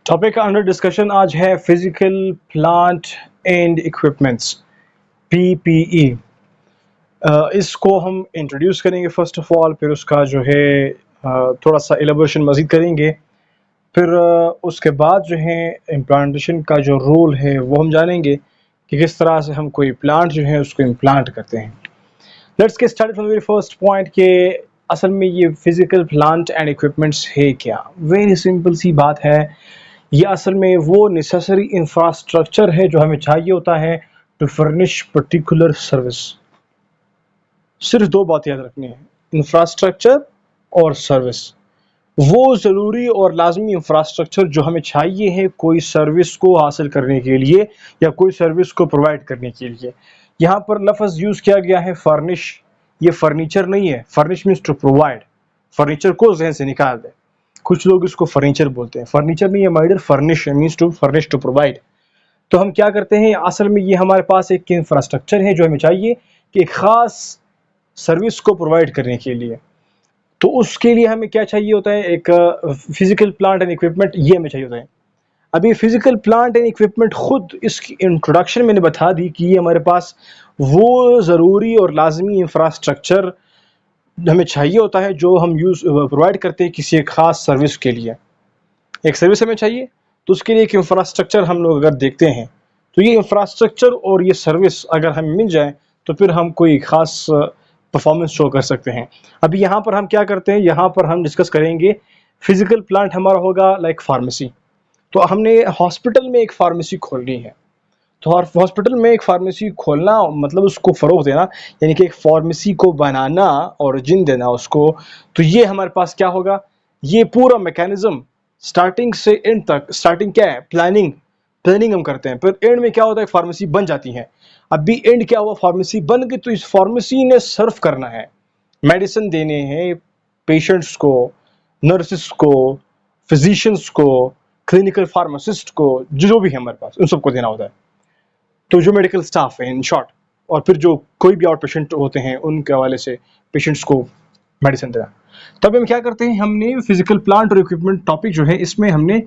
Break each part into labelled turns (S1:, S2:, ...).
S1: Topic under discussion आज है physical plant and equipments PPE. इसको हम इंट्रोड्यूस करेंगे फर्स्ट ऑफ ऑल, फिर उसका जो है थोड़ा सा एलेबोरेशन मज़ीद करेंगे, फिर उसके बाद जो है इम्प्लांटेशन का जो रोल है वो हम जानेंगे कि किस तरह से हम कोई प्लांट जो है उसको इम्प्लांट करते हैं। Let's get started from the very first point कि असल में ये फिजिकल प्लांट एंड इक्विपमेंट्स है क्या। वेरी सिंपल सी बात है, ये असल में वो नेसेसरी इंफ्रास्ट्रक्चर है जो हमें चाहिए होता है टू फर्निश पर्टिकुलर सर्विस। सिर्फ दो बात याद रखनी है, इंफ्रास्ट्रक्चर और सर्विस। वो ज़रूरी और लाजमी इंफ्रास्ट्रक्चर जो हमें चाहिए है कोई सर्विस को हासिल करने के लिए या कोई सर्विस को प्रोवाइड करने के लिए। यहाँ पर लफ्ज़ यूज़ किया गया है फर्निश। ये फर्नीचर नहीं है, furnish means to provide. Furniture को जहन से निकाल दें, कुछ लोग इसको फर्नीचर बोलते हैं, फर्नीचर नहीं है my dear, furnish means to furnish, to provide. तो हम क्या करते हैं, असल में ये हमारे पास एक इंफ्रास्ट्रक्चर है जो हमें चाहिए कि एक ख़ास सर्विस को प्रोवाइड करने के लिए। तो उसके लिए हमें क्या चाहिए होता है, एक फिजिकल प्लांट एंड इक्विपमेंट, ये हमें चाहिए होता है। अभी फिजिकल प्लांट एंड इक्विपमेंट खुद इसकी इंट्रोडक्शन मैंने बता दी कि ये हमारे पास वो ज़रूरी और लाजमी इंफ्रास्ट्रक्चर हमें चाहिए होता है जो हम प्रोवाइड करते हैं किसी एक ख़ास सर्विस के लिए। एक सर्विस हमें चाहिए तो उसके लिए एक इंफ्रास्ट्रक्चर हम लोग अगर देखते हैं, तो ये इंफ्रास्ट्रक्चर और ये सर्विस अगर हमें मिल जाए तो फिर हम कोई ख़ास परफॉर्मेंस शो कर सकते हैं। अभी यहाँ पर हम क्या करते हैं, यहाँ पर हम डिस्कस करेंगे फिजिकल प्लांट हमारा होगा लाइक फार्मेसी। तो हमने हॉस्पिटल में एक फार्मेसी खोलनी है, तो हॉस्पिटल में एक फार्मेसी खोलना मतलब उसको फ़रोग़ देना, यानी कि एक फार्मेसी को बनाना और जिन देना उसको। तो ये हमारे पास क्या होगा, ये पूरा मैकेनिज़्म स्टार्टिंग से एंड तक। स्टार्टिंग क्या है, प्लानिंग हम करते हैं, फिर एंड में क्या होता है, फार्मेसी बन जाती है। अभी एंड क्या हुआ, फार्मेसी बन गई, तो इस फार्मेसी ने सर्व करना है, मेडिसिन देने हैं पेशेंट्स को, नर्सिस को, फिजिशियंस को, क्लिनिकल फार्मासिस्ट को, जो भी है हमारे पास उन सबको देना होता है। तो जो मेडिकल स्टाफ है इन शॉर्ट, और फिर जो कोई भी आउट पेशेंट होते हैं उनके हवाले से पेशेंट्स को मेडिसिन देना। तब हम क्या करते हैं, हमने फिजिकल प्लांट और इक्विपमेंट टॉपिक जो है इसमें हमने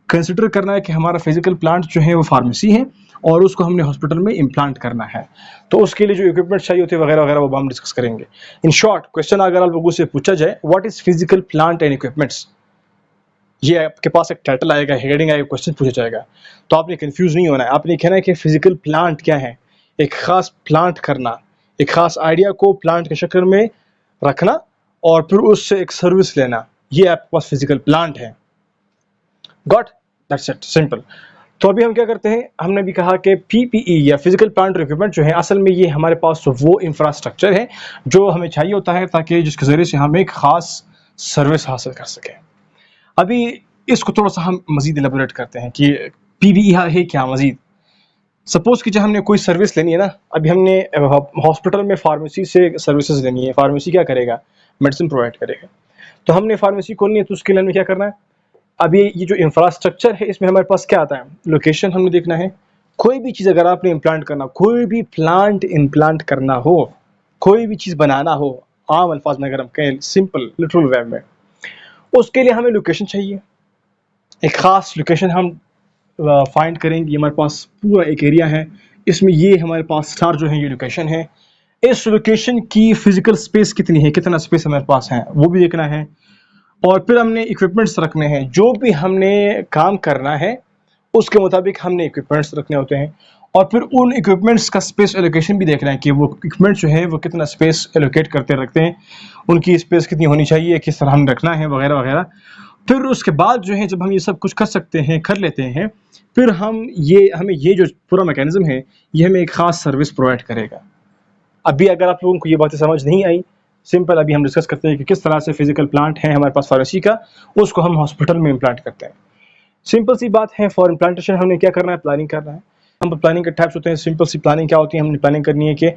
S1: कंसिडर करना है कि हमारा फिजिकल प्लांट जो है वो फार्मेसी है और उसको हमने हॉस्पिटल में इम्प्लांट करना है। तो उसके लिए जो इक्विपमेंट चाहिए होते हैं वगैरह वगैरह वो हम डिस्कस करेंगे। इन शॉर्ट क्वेश्चन अगर आप लोगों से पूछा जाए what is physical plant and equipments, ये आपके पास एक टाइटल आएगा, हेडिंग आएगा, क्वेश्चन पूछा जाएगा, तो आपने कंफ्यूज नहीं होना है। आपने कहना है कि फिजिकल प्लांट क्या है, एक ख़ास प्लांट करना, एक ख़ास आइडिया को प्लांट के शक्ल में रखना और फिर उससे एक सर्विस लेना, ये आपके पास फिजिकल प्लांट है। Got, that's it, simple. तो अभी हम क्या करते हैं, हमने भी कहा कि पीपीई या फिजिकल प्लांट और इक्विपमेंट जो है असल में ये हमारे पास वो इंफ्रास्ट्रक्चर है जो हमें चाहिए होता है ताकि जिसके ज़रिए से हम एक ख़ास सर्विस हासिल कर सकें। अभी इसको थोड़ा सा हम मज़ीद एलेबोरेट करते हैं कि पीपीई है क्या मज़ीद। सपोज़ कि जब हमने कोई सर्विस लेनी है ना, अभी हमने हॉस्पिटल में फार्मेसी से सर्विसेज लेनी है, फार्मेसी क्या करेगा, मेडिसिन प्रोवाइड करेगा। तो हमने फार्मेसी खोलनी है तो उसके लिए हमें क्या करना है, अभी ये जो इंफ्रास्ट्रक्चर है इसमें हमारे पास क्या आता है, लोकेशन हमने देखना है। कोई भी चीज़ अगर आपने इम्प्लांट करना, कोई भी प्लांट इम्प्लांट करना हो, कोई भी चीज़ बनाना हो, आम अल्फाज में अगर हम कहें सिंपल लिटरल वे में, उसके लिए हमें लोकेशन चाहिए। एक ख़ास लोकेशन हम फाइंड करेंगे। हमारे पास पूरा एक एरिया है, इसमें ये हमारे पास स्टार जो है ये लोकेशन है। इस लोकेशन की फिजिकल स्पेस कितनी है, कितना स्पेस हमारे पास है वो भी देखना है। और फिर हमने इक्विपमेंट्स रखने हैं, जो भी हमने काम करना है उसके मुताबिक हमने इक्विपमेंट्स रखने होते हैं। और फिर उन इक्विपमेंट्स का स्पेस एलोकेशन भी देखना है कि वो इक्विपमेंट्स जो है वो कितना स्पेस एलोकेट करते रखते हैं, उनकी स्पेस कितनी होनी चाहिए, किस तरह हमने रखना है वगैरह वगैरह। फिर उसके बाद जो है जब हम ये सब कुछ कर सकते हैं, कर लेते हैं, फिर हमें ये जो पूरा मैकेनिज्म है ये हमें एक ख़ास सर्विस प्रोवाइड करेगा। अभी अगर आप लोगों को ये बातें समझ नहीं आई, सिंपल अभी हम डिस्कस करते हैं कि किस तरह से फिजिकल प्लांट है हमारे पास फार्मेसी का, उसको हम हॉस्पिटल में इम्प्लांट करते हैं। सिंपल सी बात है, फॉर इम्प्लांटेशन हमने क्या करना है, प्लानिंग करना है। हम प्लानिंग के टाइप्स होते हैं। सिंपल सी प्लानिंग क्या होती है, हमने प्लानिंग करनी है कि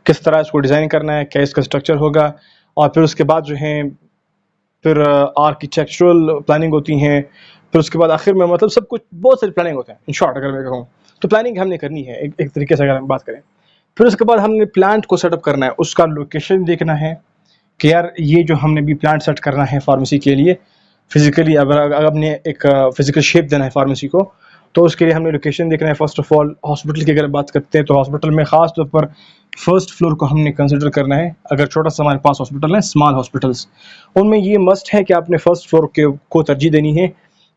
S1: किस तरह इसको डिज़ाइन करना है, क्या इसका स्ट्रक्चर होगा, और फिर उसके बाद जो है फिर आर्किटेक्चुरल प्लानिंग होती हैं, फिर उसके बाद आखिर में मतलब सब कुछ बहुत सारी प्लानिंग होते हैं। इन शॉर्ट अगर मैं कहूँ तो प्लानिंग हमने करनी है एक तरीके से अगर हम बात करें। फिर उसके बाद हमने प्लांट को सेटअप करना है, उसका लोकेशन देखना है कि यार ये जो हमने भी प्लांट सेट करना है फार्मेसी के लिए, फिजिकली अगर आपने एक फिजिकल शेप देना है फार्मेसी को, तो उसके लिए हमें लोकेशन देखना है। फर्स्ट ऑफ ऑल हॉस्पिटल की अगर बात करते हैं तो हॉस्पिटल में ख़ास तौर पर फर्स्ट फ्लोर को हमने कंसिडर करना है। अगर छोटा सा हमारे पास हॉस्पिटल है, स्मॉल हॉस्पिटल्स, उनमें ये मस्ट है कि आपने फर्स्ट फ्लोर के को तरजीह देनी है,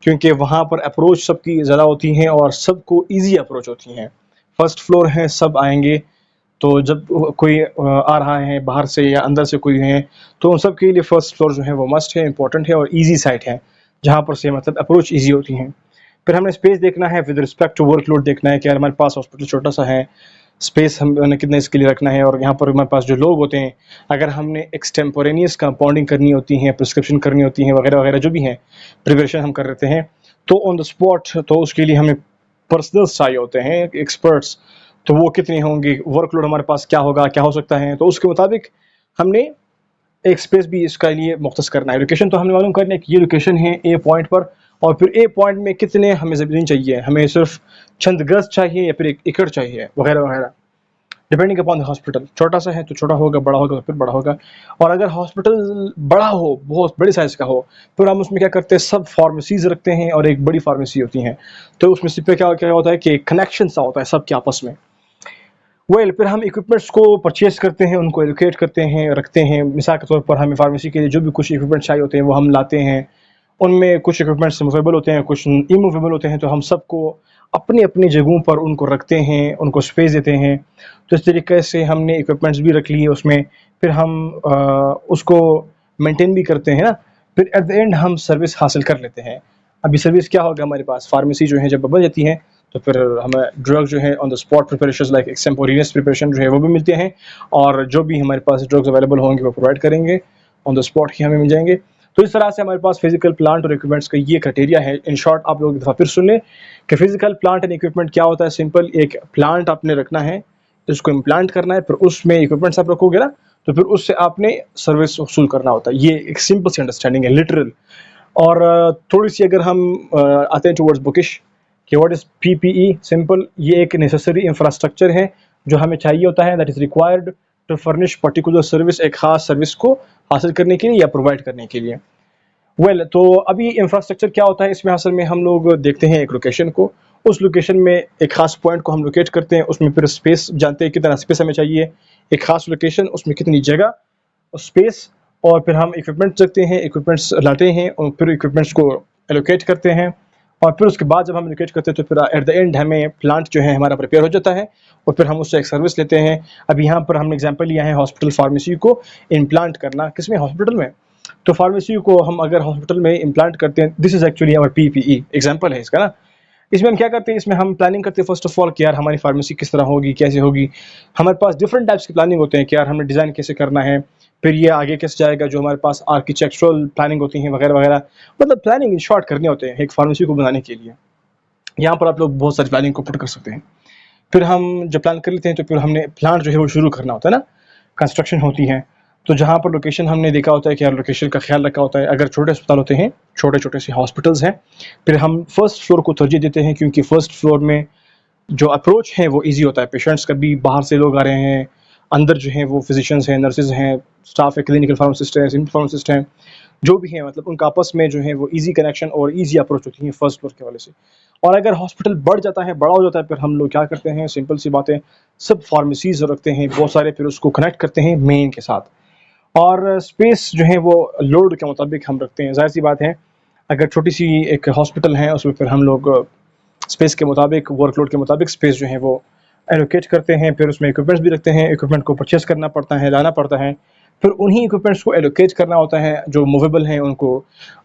S1: क्योंकि वहाँ पर अप्रोच सबकी ज़्यादा होती हैं और सबको ईजी अप्रोच होती हैं। फर्स्ट फ्लोर है, सब आएंगे, तो जब कोई आ रहा है बाहर से या अंदर से कोई है, तो उन सब के लिए फर्स्ट फ्लोर जो है वो मस्ट है, इंपॉर्टेंट है और ईजी साइट है, जहाँ पर से मतलब अप्रोच ईजी होती हैं। फिर हमने स्पेस देखना है, विद रिस्पेक्ट टू वर्कलोड देखना है कि यार हमारे पास हॉस्पिटल छोटा सा है, स्पेस हमने कितने इसके लिए रखना है, और यहाँ पर हमारे पास जो लोग होते हैं, अगर हमने एक्सटेम्पोरेनियस कंपाउंडिंग करनी होती है, प्रिस्क्रिप्शन करनी होती है, वगैरह वगैरह जो भी है प्रिपरेशन हम कर रहे हैं, तो ऑन द स्पॉट तो उसके लिए हमें पर्सनल्स चाहिए होते हैं, एक्सपर्ट्स। तो वो कितने होंगे, वर्कलोड हमारे पास क्या होगा, क्या हो सकता है, तो उसके मुताबिक हमने एक स्पेस भी इसका लिए मुख्तस करना है। लोकेशन तो हमने मालूम करना है कि ये लोकेशन है ए पॉइंट पर, और फिर ए पॉइंट में कितने हमें ज़मीन चाहिए, हमें सिर्फ चंद गज चाहिए या फिर एक एकड़ चाहिए, वगैरह वगैरह, डिपेंडिंग अपॉन द हॉस्पिटल। छोटा सा है तो छोटा होगा, बड़ा होगा तो फिर बड़ा होगा। और अगर हॉस्पिटल बड़ा हो, बहुत बड़े साइज़ का हो, फिर हम उसमें क्या करते हैं, सब फार्मेसीज़ रखते हैं और एक बड़ी फार्मेसी होती हैं, तो उसमें से पे क्या क्या होता है कि कनेक्शन सा होता है सबके आपस में। फिर हम इक्विपमेंट्स को परचेज़ करते हैं, उनको एलोकेट करते हैं, रखते हैं। मिसाल के तौर पर हमें फार्मेसी के लिए जो भी कुछ इक्विपमेंट चाहिए होते हैं वो हम लाते हैं। उनमें कुछ इक्विपमेंट्स मूवेबल होते हैं, कुछ इमूवेबल होते हैं, तो हम सबको अपनी-अपनी जगहों पर उनको रखते हैं, उनको स्पेस देते हैं। तो इस तरीके से हमने इक्विपमेंट्स भी रख लिए उसमें, फिर हम उसको मेंटेन भी करते हैं ना, फिर एट द एंड हम सर्विस हासिल कर लेते हैं। अभी सर्विस क्या होगा हमारे पास, फार्मेसी जो है जब बन जाती है, तो फिर हमें ड्रग जो है on the spot preparation like extemporaneous preparation जो है वो भी मिलते हैं, और जो भी हमारे पास ड्रग्स अवेलेबल होंगे वो प्रोवाइड करेंगे, ऑन द स्पॉट ही हमें मिल जाएंगे। तो इस तरह से हमारे पास फिजिकल प्लांट और इक्विपमेंट्स का ये क्राइटेरिया है। इन शॉर्ट आप लोग एक दफ़ा फिर सुन लें कि फिजिकल प्लांट एंड इक्विपमेंट क्या होता है। सिंपल, एक प्लांट आपने रखना है, इसको इम्प्लांट करना है, फिर उसमें इक्विपमेंट्स आप रखोगे ना, तो फिर उससे आपने सर्विस वसूल करना होता है। ये एक सिंपल सी अंडरस्टैंडिंग है, लिटरल। और थोड़ी सी अगर हम आते हैं टुवर्ड्स बुकिश कि व्हाट इज़ पीपीई, सिंपल, ये एक नेसेसरी इंफ्रास्ट्रक्चर है जो हमें चाहिए होता है, that is required to furnish particular service, एक ख़ास सर्विस को हासिल करने के लिए या प्रोवाइड करने के लिए। तो अभी इंफ्रास्ट्रक्चर क्या होता है, इसमें असल में हम लोग देखते हैं एक लोकेशन को, उस लोकेशन में एक ख़ास पॉइंट को हम लोकेट करते हैं, उसमें फिर स्पेस जानते हैं कितना स्पेस हमें चाहिए, एक ख़ास लोकेशन, उसमें कितनी जगह, स्पेस, और फिर हम इक्विपमेंट्स रखते हैं, इक्विपमेंट्स लाते हैं और फिर इक्विपमेंट्स को एलोकेट करते हैं। और फिर उसके बाद जब हम एलोकेट करते हैं तो फिर एट द एंड हमें प्लांट जो है हमारा प्रिपेयर हो जाता है, और फिर हम उससे एक सर्विस लेते हैं। अब यहाँ पर हमने एग्जांपल लिया है हॉस्पिटल फार्मेसी को इम्प्लांट करना, किसमें, हॉस्पिटल में। तो फार्मेसी को हम अगर हॉस्पिटल में इम्प्लांट करते हैं, दिस इज़ एक्चुअली हमारा पीपीई एग्जांपल है इसका ना। इसमें हम क्या करते हैं, इसमें हम प्लानिंग करते हैं फर्स्ट ऑफ ऑल कि यार हमारी फार्मेसी किस तरह होगी, कैसे होगी। हमारे पास डिफरेंट टाइप्स की प्लानिंग होते हैं कि यार हमने डिज़ाइन कैसे करना है, फिर ये आगे कैसे जाएगा, जो हमारे पास आर्किटेक्चुरल प्लानिंग होती हैं, वगैरह वगैरह, मतलब प्लानिंग इन शॉर्ट करने होते हैं एक फार्मेसी को बनाने के लिए। यहाँ पर आप लोग बहुत सारी प्लानिंग को पुट कर सकते हैं। फिर हम जब प्लान कर लेते हैं तो फिर हमने प्लांट जो है वो शुरू करना होता है ना, कंस्ट्रक्शन होती है। तो जहाँ पर लोकेशन हमने देखा होता है कि यार लोकेशन का ख्याल रखा होता है। अगर छोटे अस्पताल होते हैं, छोटे छोटे से हॉस्पिटल्स हैं, फिर हम फर्स्ट फ्लोर को तरजीह देते हैं, क्योंकि फर्स्ट फ्लोर में जो अप्रोच है वो ईजी होता है। पेशेंट्स कभी बाहर से लोग आ रहे हैं, अंदर जो हैं वो फिजिशियंस हैं, नर्सेज हैं, स्टाफ है, क्लिनिकल फार्मासिस्ट हैं, सिविल फार्मासिस्ट हैं, जो भी हैं, मतलब उनका आपस में जो है वो ईजी कनेक्शन और ईजी अप्रोच होती है फर्स्ट फ्लोर के वाले से। और अगर हॉस्पिटल बढ़ जाता है, बड़ा हो जाता है, फिर हम लोग क्या करते हैं, सिंपल सी बातें, सब फार्मेसीज रखते हैं बहुत सारे, फिर उसको कनेक्ट करते हैं मेन के साथ। और स्पेस जो है वो लोड के मुताबिक हम रखते हैं। ज़ाहिर सी बात है, अगर छोटी सी एक हॉस्पिटल है उसमें फिर हम लोग स्पेस के मुताबिक, वर्कलोड के मुताबिक स्पेस जो है वो एलोकेट करते हैं। फिर उसमें इक्विपमेंट्स भी रखते हैं, इक्विपमेंट को परचेस करना पड़ता है, लाना पड़ता है। फिर उन्हीं इक्विपमेंट्स को एलोकेट करना होता है। जो मूवेबल हैं उनको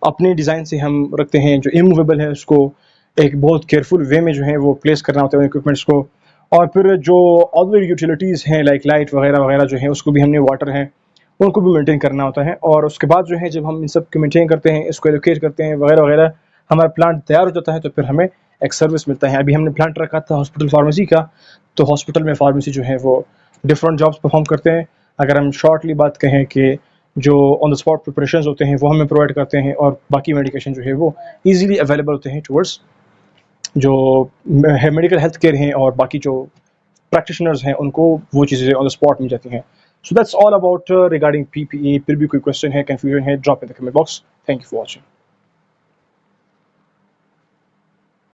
S1: अपने डिज़ाइन से हम रखते हैं, जो इमूवेबल है उसको एक बहुत केयरफुल वे में जो है वो प्लेस करना होता है इक्विपमेंट्स को। और फिर जो अदर यूटिलिटीज़ हैं लाइक लाइट वगैरह वगैरह जो है, उसको भी हमने, वाटर है, उनको भी मेंटेन करना होता है। और उसके बाद जो है जब हम इन सब को मेंटेन करते हैं, इसको एलोकेट करते हैं, वगैरह वगैरह, हमारा प्लांट तैयार हो जाता है, तो फिर हमें एक सर्विस मिलता है। अभी हमने प्लांट रखा था हॉस्पिटल फार्मेसी का, तो हॉस्पिटल में फार्मेसी जो है वो डिफरेंट जॉब्स परफॉर्म करते हैं। अगर हम शॉर्टली बात कहें कि जो ऑन द स्पॉट प्रिपरेशंस होते हैं वो हमें प्रोवाइड करते हैं, और बाकी मेडिकेशन जो है वो ईजिली अवेलेबल होते हैं टुवर्ड्स जो है मेडिकल हेल्थ केयर हैं, और बाकी जो प्रैक्टिशनर्स हैं उनको वो चीज़ें ऑन द स्पॉट मिल जाती हैं। So that's all about regarding PPE. फिर भी कोई क्वेश्चन है, कन्फ्यूजन है, drop in the comment box. Thank you for watching.